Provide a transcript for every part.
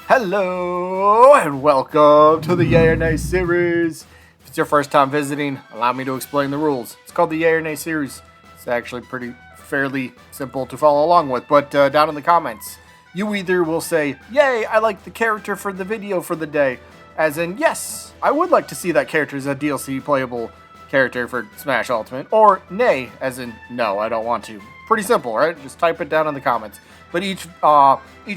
Hello and welcome to the Yay or Nay series. If it's your first time visiting, allow me to explain the rules. It's called the Yay or Nay series. It's actually fairly simple to follow along with, but down in the comments, you either will say, yay, I like the character for the video for the day, as in, yes, I would like to see that character as a DLC playable character for Smash Ultimate, or nay, as in, no, I don't want to. Pretty simple, right? Just type it down in the comments. But each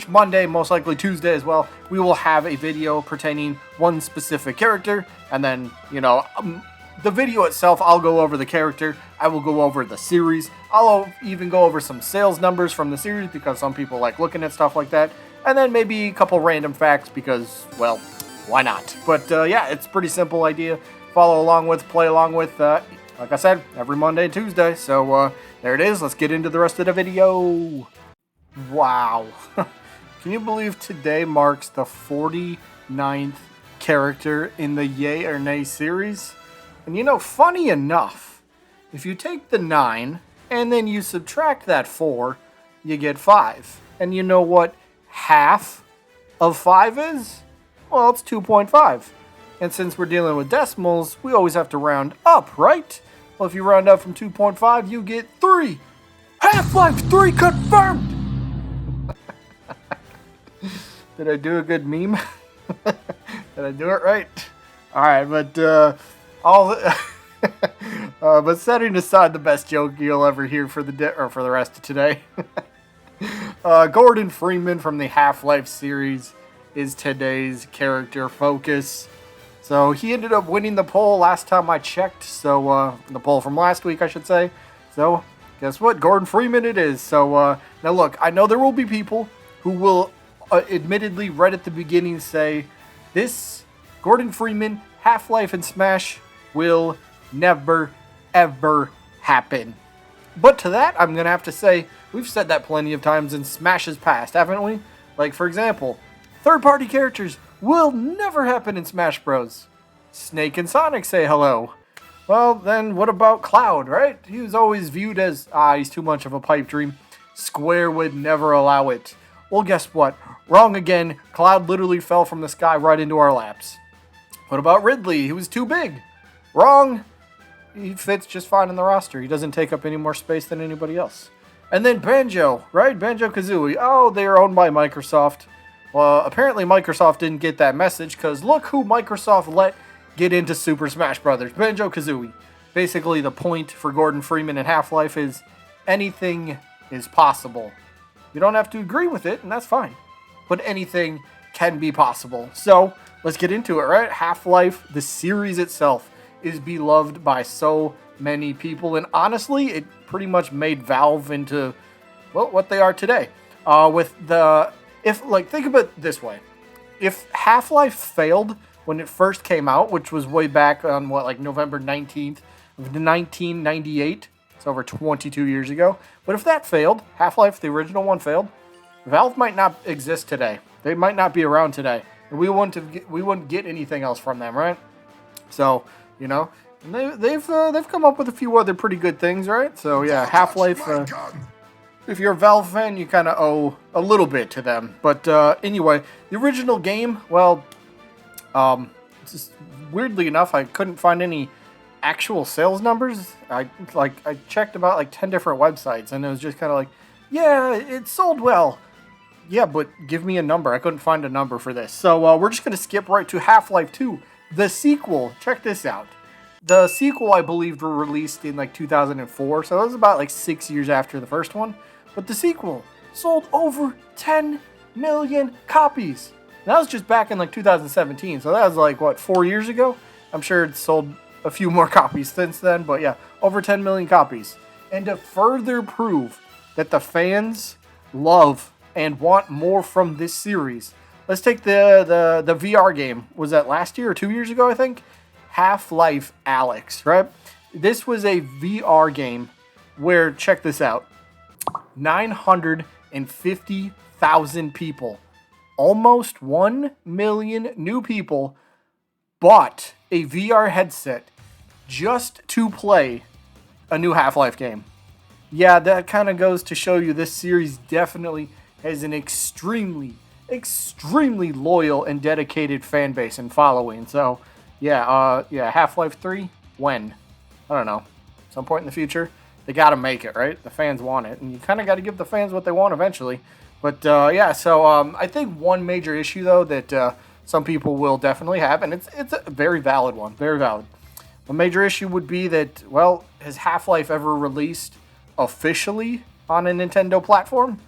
Monday, most likely Tuesday as well, we will have a video pertaining one specific character, and then, the video itself, I'll go over the character, I will go over the series, I'll even go over some sales numbers from the series, because some people like looking at stuff like that, and then maybe a couple random facts, because, well, why not? But, yeah, it's a pretty simple idea. Follow along with, play along with, like I said, every Monday and Tuesday, so, there it is, let's get into the rest of the video. Wow. Can you believe today marks the 49th character in the Yay or Nay series? And funny enough, if you take the 9 and then you subtract that 4, you get 5. And you know what half of 5 is? Well, it's 2.5. And since we're dealing with decimals, we always have to round up, right? Well, if you round up from 2.5, you get 3. Half-Life 3 confirmed! Did I do a good meme? Did I do it right? All right, but but setting aside the best joke you'll ever hear for the rest of today, Gordon Freeman from the Half-Life series is today's character focus. So he ended up winning the poll last time I checked. So the poll from last week, I should say. So guess what? Gordon Freeman it is. So now look, I know there will be people who will admittedly right at the beginning say this Gordon Freeman Half-Life and Smash will never ever happen. But to that I'm gonna have to say we've said that plenty of times in Smash's past, haven't we? Like, for example, third-party characters will never happen in Smash Bros. Snake and Sonic say hello. Well, then what about Cloud, right? He was always viewed as he's too much of a pipe dream. Square would never allow it. Well, guess what? Wrong again. Cloud literally fell from the sky right into our laps. What about Ridley? He was too big. Wrong. He fits just fine in the roster. He doesn't take up any more space than anybody else. And then Banjo, right? Banjo-Kazooie. Oh, they are owned by Microsoft. Well, apparently Microsoft didn't get that message, because look who Microsoft let get into Super Smash Bros. Banjo-Kazooie. Basically, the point for Gordon Freeman in Half-Life is anything is possible. You don't have to agree with it, and that's fine. But anything can be possible. So, let's get into it, right? Half-Life, the series itself, is beloved by so many people. And honestly, it pretty much made Valve into, well, what they are today. Think of it this way. If Half-Life failed when it first came out, which was way back on, November 19th of 1998, it's over 22 years ago. But if that failed, Half-Life, the original one, failed, Valve might not exist today. They might not be around today. And we wouldn't get anything else from them, right? So, they've come up with a few other pretty good things, right? So, yeah, Half-Life, if you're a Valve fan, you kind of owe a little bit to them. But anyway, the original game, well, just weirdly enough, I couldn't find any actual sales numbers. I checked about 10 different websites, and it was just kind of like, yeah, it sold well. Yeah, but give me a number. I couldn't find a number for this. So we're just going to skip right to Half-Life 2, the sequel. Check this out. The sequel, I believe, were released in 2004, so it was about 6 years after the first one. But the sequel sold over 10 million copies. And that was just back in 2017, so that was 4 years ago? I'm sure it sold a few more copies since then, but yeah, over 10 million copies. And to further prove that the fans love and want more from this series, let's take the VR game. Was that last year or 2 years ago, I think? Half-Life Alyx, right? This was a VR game where, check this out, 950,000 people, almost 1 million new people, bought a VR headset just to play a new Half-Life game. Yeah, that kind of goes to show you this series definitely has an extremely extremely loyal and dedicated fan base and following. So, yeah, Half-Life 3, when? I don't know. Some point in the future, they got to make it, right? The fans want it, and you kind of got to give the fans what they want eventually. But yeah, so I think one major issue though that some people will definitely have, and it's a very valid one, very valid. A major issue would be that, well, has Half-Life ever released officially on a Nintendo platform?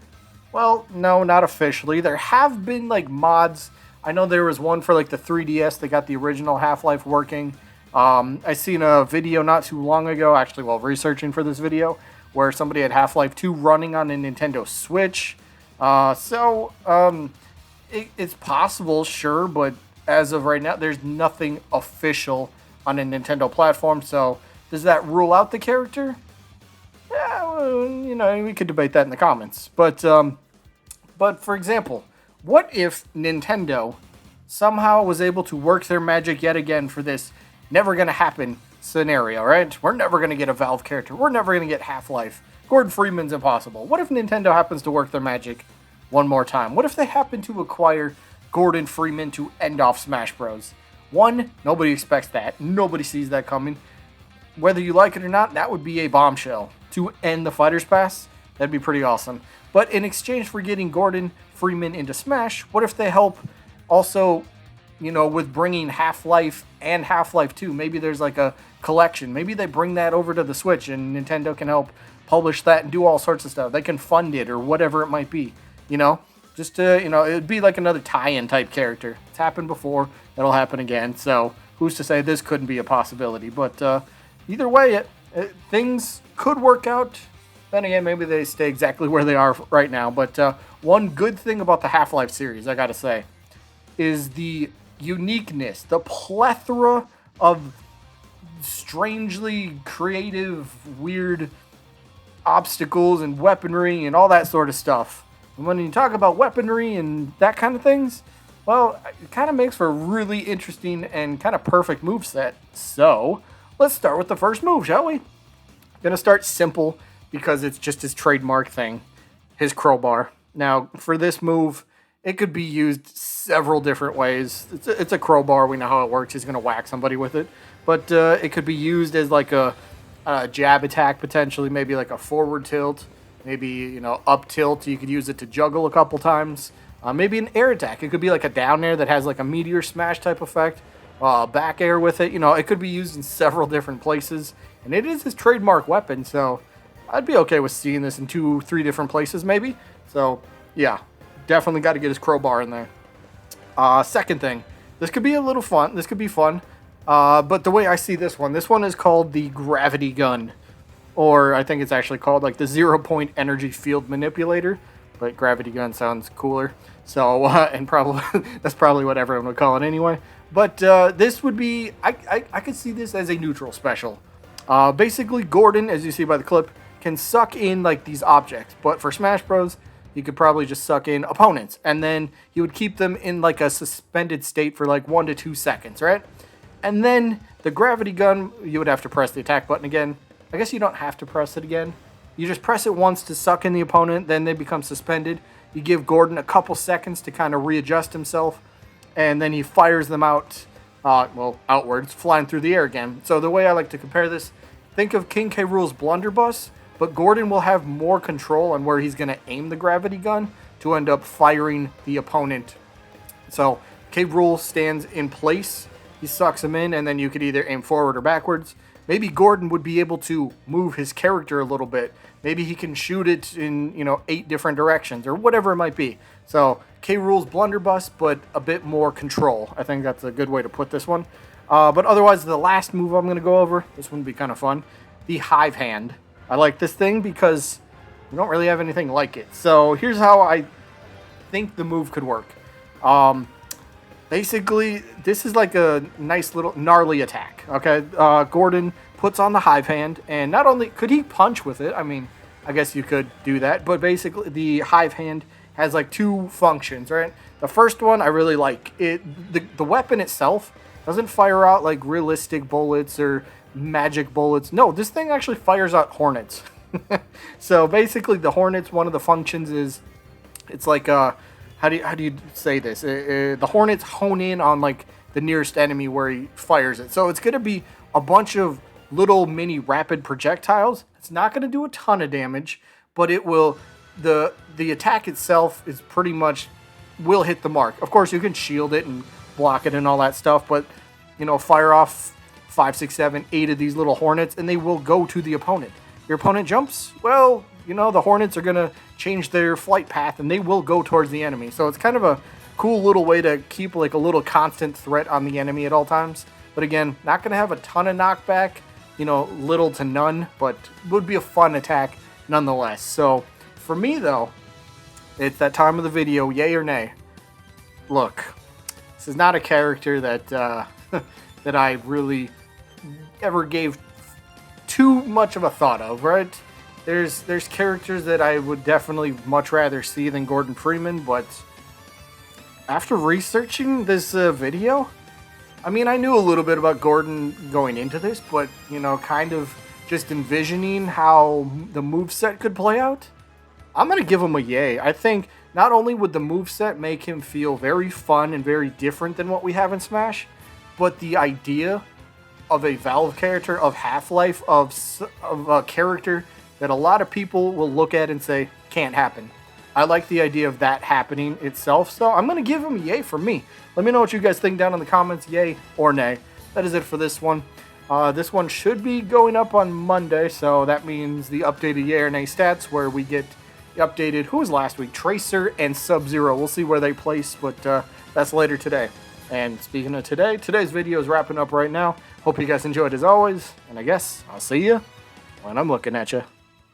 Well, no, not officially. There have been like mods. I know there was one for like the 3DS that got the original Half-Life working. I seen a video not too long ago, actually, while researching for this video, where somebody had Half-Life 2 running on a Nintendo Switch. It's possible, sure, but as of right now, there's nothing official on a Nintendo platform. So does that rule out the character? Yeah, well, we could debate that in the comments. But for example, what if Nintendo somehow was able to work their magic yet again for this never gonna happen scenario, right? We're never gonna get a Valve character. We're never gonna get Half-Life. Gordon Freeman's impossible. What if Nintendo happens to work their magic one more time? What if they happen to acquire Gordon Freeman to end off Smash Bros? One, nobody expects that. Nobody sees that coming. Whether you like it or not, that would be a bombshell to end the Fighter's Pass. That'd be pretty awesome. But in exchange for getting Gordon Freeman into Smash, what if they help also, with bringing Half-Life and Half-Life 2? Maybe there's like a collection. Maybe they bring that over to the Switch and Nintendo can help publish that and do all sorts of stuff. They can fund it or whatever it might be, just to, it'd be like another tie-in type character. It's happened before. It'll happen again. So who's to say this couldn't be a possibility? But either way, things could work out. Then again, maybe they stay exactly where they are right now. But one good thing about the Half-Life series, I gotta say, is the uniqueness, the plethora of strangely creative, weird obstacles and weaponry and all that sort of stuff. And when you talk about weaponry and that kind of things, well, it kind of makes for a really interesting and kind of perfect moveset. So let's start with the first move, shall we? Gonna start simple because it's just his trademark thing, his crowbar. Now, for this move, it could be used several different ways. It's a crowbar. We know how it works. He's gonna whack somebody with it. But it could be used as like a jab attack, potentially, maybe like a forward tilt, maybe, up tilt. You could use it to juggle a couple times. Maybe an air attack. It could be like a down air that has like a meteor smash type effect. Back air with it. It could be used in several different places. And it is his trademark weapon, so I'd be okay with seeing this in 2-3 different places maybe. So, yeah, definitely got to get his crowbar in there. Second thing, this could be a little fun. This could be fun. But the way I see this one is called the gravity gun. Or I think it's actually called like the 0-point energy field manipulator. But gravity gun sounds cooler. So, and probably that's probably what everyone would call it anyway. But this would be, I could see this as a neutral special. Basically, Gordon, as you see by the clip, can suck in like these objects. But for Smash Bros, he could probably just suck in opponents. And then he would keep them in like a suspended state for like 1 to 2 seconds, right? And then the gravity gun, you would have to press the attack button again. I guess you don't have to press it again. You just press it once to suck in the opponent, then they become suspended. You give Gordon a couple seconds to kind of readjust himself, and then he fires them out, outwards, flying through the air again. So the way I like to compare this, think of King K. Rool's blunderbuss, but Gordon will have more control on where he's going to aim the gravity gun to end up firing the opponent. So K. Rool stands in place, he sucks him in, and then you could either aim forward or backwards. Maybe Gordon would be able to move his character a little bit. Maybe he can shoot it in, 8 different directions or whatever it might be. So K. Rool's blunderbuss, but a bit more control. I think that's a good way to put this one. But otherwise, the last move I'm going to go over, this one would be kind of fun, the Hive Hand. I like this thing because we don't really have anything like it. So here's how I think the move could work. Basically, this is like a nice little gnarly attack, okay? Gordon puts on the Hive Hand, and not only could he punch with it, I mean, I guess you could do that, but basically the Hive Hand has like 2 functions, right? The first one I really like. The weapon itself doesn't fire out like realistic bullets or magic bullets. No, this thing actually fires out hornets. So basically the hornets, one of the functions is it's like how do you say this? The Hornets hone in on like the nearest enemy where he fires it. So it's going to be a bunch of little mini rapid projectiles. It's not going to do a ton of damage, but it will. The attack itself is pretty much will hit the mark. Of course, you can shield it and block it and all that stuff, but you know, fire off 5, 6, 7, 8 of these little Hornets, and they will go to the opponent. Your opponent jumps, well, you know, the Hornets are gonna change their flight path, and they will go towards the enemy. So it's kind of a cool little way to keep like a little constant threat on the enemy at all times. But again, not gonna have a ton of knockback, you know, little to none, but would be a fun attack nonetheless. So for me though, it's that time of the video, yay or nay. Look, this is not a character that that I really ever gave too much of a thought of, right? There's characters that I would definitely much rather see than Gordon Freeman, but after researching this video, I mean, I knew a little bit about Gordon going into this, but, you know, kind of just envisioning how the moveset could play out, I'm going to give him a yay. I think not only would the moveset make him feel very fun and very different than what we have in Smash, but the idea of a Valve character, of Half-Life, of a character that a lot of people will look at and say, can't happen. I like the idea of that happening itself, so I'm going to give him a yay for me. Let me know what you guys think down in the comments, yay or nay. That is it for this one. This one should be going up on Monday, so that means the updated yay or nay stats where we get updated, who was last week? Tracer and Sub-Zero. We'll see where they place, but that's later today. And speaking of today, today's video is wrapping up right now. Hope you guys enjoyed as always, and I guess I'll see you when I'm looking at you.